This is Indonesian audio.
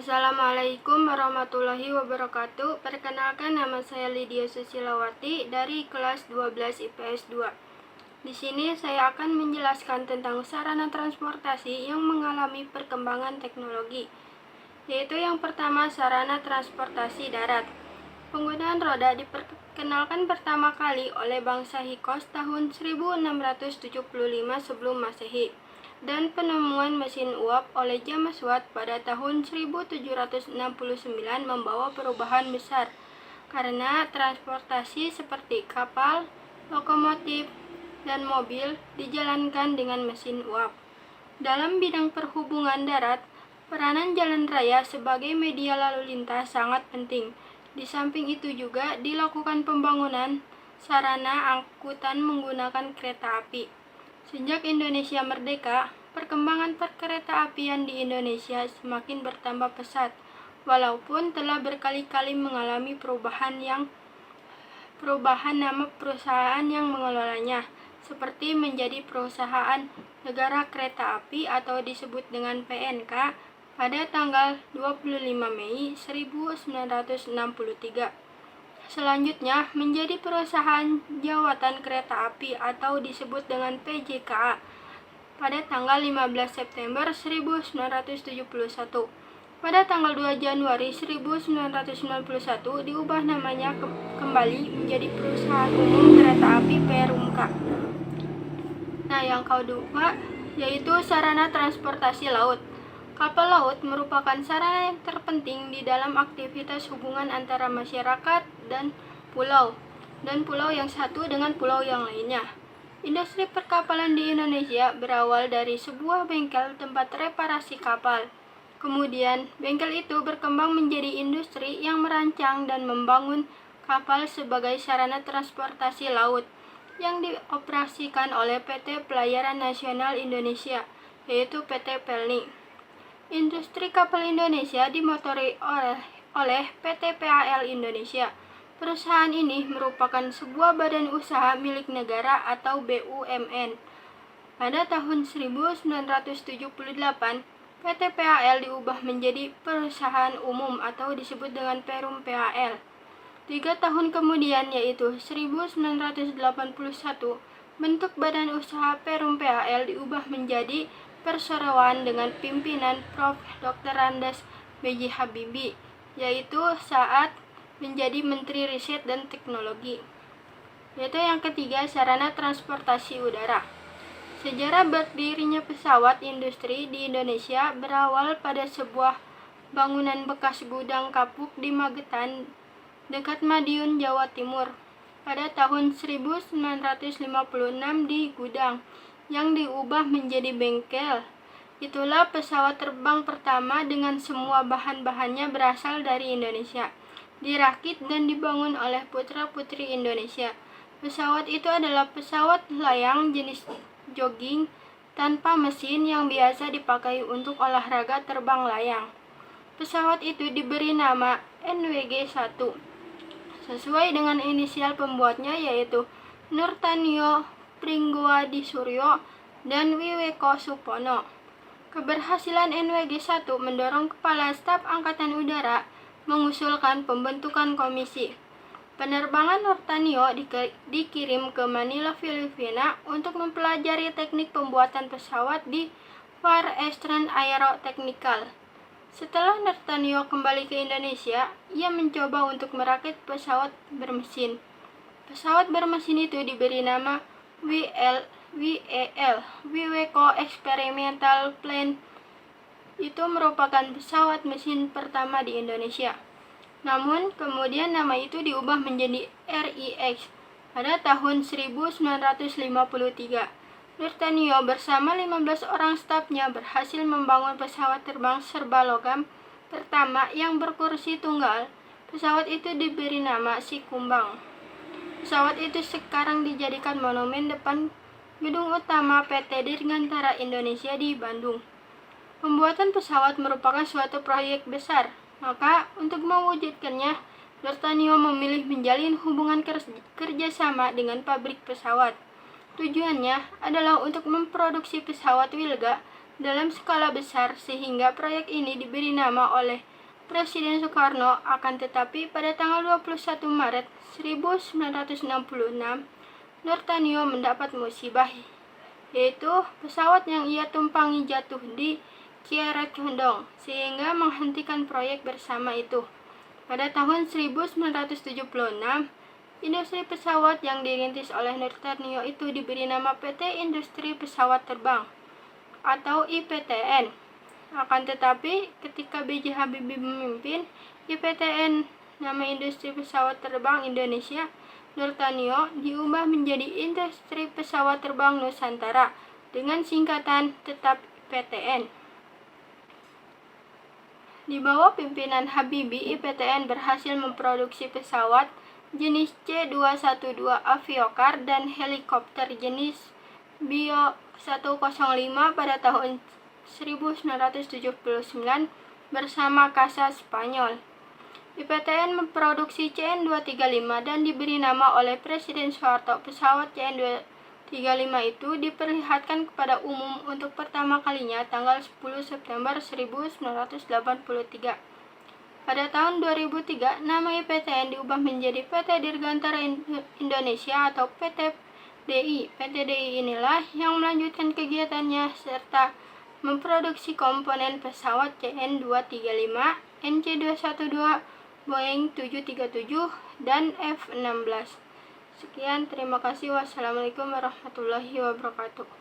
Assalamualaikum warahmatullahi wabarakatuh. Perkenalkan, nama saya Lydia Susilawati dari kelas 12 IPS 2. Di sini saya akan menjelaskan tentang sarana transportasi yang mengalami perkembangan teknologi, yaitu yang pertama sarana transportasi darat. Penggunaan roda diperkenalkan pertama kali oleh bangsa Hyksos tahun 1675 sebelum Masehi, dan penemuan mesin uap oleh James Watt pada tahun 1769 membawa perubahan besar karena transportasi seperti kapal, lokomotif, dan mobil dijalankan dengan mesin uap. Dalam bidang perhubungan darat, peranan jalan raya sebagai media lalu lintas sangat penting. Di samping itu juga dilakukan pembangunan sarana angkutan menggunakan kereta api. Sejak Indonesia merdeka, perkembangan perkereta-apian di Indonesia semakin bertambah pesat, walaupun telah berkali-kali mengalami perubahan nama perusahaan yang mengelolanya, seperti menjadi perusahaan negara kereta api atau disebut dengan PNK pada tanggal 25 Mei 1963. Selanjutnya menjadi perusahaan jawatan kereta api atau disebut dengan PJKA pada tanggal 15 September 1971. Pada tanggal 2 Januari 1991 diubah namanya kembali menjadi Perusahaan Umum Kereta Api Perumka. Nah, yang kedua yaitu sarana transportasi laut. Kapal laut merupakan sarana yang terpenting di dalam aktivitas hubungan antara masyarakat dan pulau yang satu dengan pulau yang lainnya. Industri perkapalan di Indonesia berawal dari sebuah bengkel tempat reparasi kapal. Kemudian, bengkel itu berkembang menjadi industri yang merancang dan membangun kapal sebagai sarana transportasi laut yang dioperasikan oleh PT Pelayaran Nasional Indonesia, yaitu PT Pelni. Industri kapal Indonesia dimotori oleh PT PAL Indonesia. Perusahaan ini merupakan sebuah badan usaha milik negara atau BUMN. Pada tahun 1978, PT PAL diubah menjadi perusahaan umum atau disebut dengan Perum PAL. 3 tahun kemudian, yaitu 1981, bentuk badan usaha Perum PAL diubah menjadi perseroan dengan pimpinan Prof. Dr. Andes B.J. Habibie, yaitu saat menjadi Menteri Riset dan Teknologi. Yaitu yang ketiga, sarana transportasi udara. Sejarah berdirinya pesawat industri di Indonesia berawal pada sebuah bangunan bekas gudang kapuk di Magetan, dekat Madiun, Jawa Timur. Pada tahun 1956 di gudang yang diubah menjadi bengkel. Itulah pesawat terbang pertama dengan semua bahan-bahannya berasal dari Indonesia, dirakit dan dibangun oleh putra-putri Indonesia. Pesawat itu adalah pesawat layang jenis jogging tanpa mesin yang biasa dipakai untuk olahraga terbang layang. Pesawat itu diberi nama NWG-1 sesuai dengan inisial pembuatnya, yaitu Nurtanio Pringgoadi Suryo dan Wiweko Supono. Keberhasilan NWG-1 mendorong Kepala Staf Angkatan Udara mengusulkan pembentukan komisi. Penerbangan Nurtanio dikirim ke Manila, Filipina untuk mempelajari teknik pembuatan pesawat di Far Eastern Aerotechnical. Setelah Nurtanio kembali ke Indonesia, ia mencoba untuk merakit pesawat bermesin. Pesawat bermesin itu diberi nama WEL, Wiweko Experimental Plane. Itu merupakan pesawat mesin pertama di Indonesia. Namun, kemudian nama itu diubah menjadi RIX pada tahun 1953. Nurtanio bersama 15 orang stafnya berhasil membangun pesawat terbang serba logam pertama yang berkursi tunggal. Pesawat itu diberi nama Sikumbang. Pesawat itu sekarang dijadikan monumen depan gedung utama PT Dirgantara Indonesia di Bandung. Pembuatan pesawat merupakan suatu proyek besar, maka untuk mewujudkannya, Nurtanio memilih menjalin hubungan kerjasama dengan pabrik pesawat. Tujuannya adalah untuk memproduksi pesawat Wilga dalam skala besar sehingga proyek ini diberi nama oleh Presiden Soekarno. Akan tetapi pada tanggal 21 Maret 1966, Nurtanio mendapat musibah, yaitu pesawat yang ia tumpangi jatuh di Kiara Condong, sehingga menghentikan proyek bersama itu. Pada tahun 1976, industri pesawat yang dirintis oleh Nurtanio itu diberi nama PT Industri Pesawat Terbang atau IPTN. Akan tetapi ketika B.J. Habibie memimpin IPTN, nama Industri Pesawat Terbang Indonesia Nurtanio diubah menjadi Industri Pesawat Terbang Nusantara dengan singkatan tetap IPTN. Di bawah pimpinan Habibie, IPTN berhasil memproduksi pesawat jenis C-212 Aviocar dan helikopter jenis Bio 105 pada tahun 1979 bersama Casa Spanyol. IPTN memproduksi CN-235 dan diberi nama oleh Presiden Soeharto. Pesawat CN-235 itu diperlihatkan kepada umum untuk pertama kalinya tanggal 10 September 1983. Pada tahun 2003, nama IPTN diubah menjadi PT Dirgantara Indonesia atau PT DI. PT DI inilah yang melanjutkan kegiatannya serta memproduksi komponen pesawat CN-235, NC-212, Boeing 737, dan F-16. Sekian, terima kasih. Wassalamualaikum warahmatullahi wabarakatuh.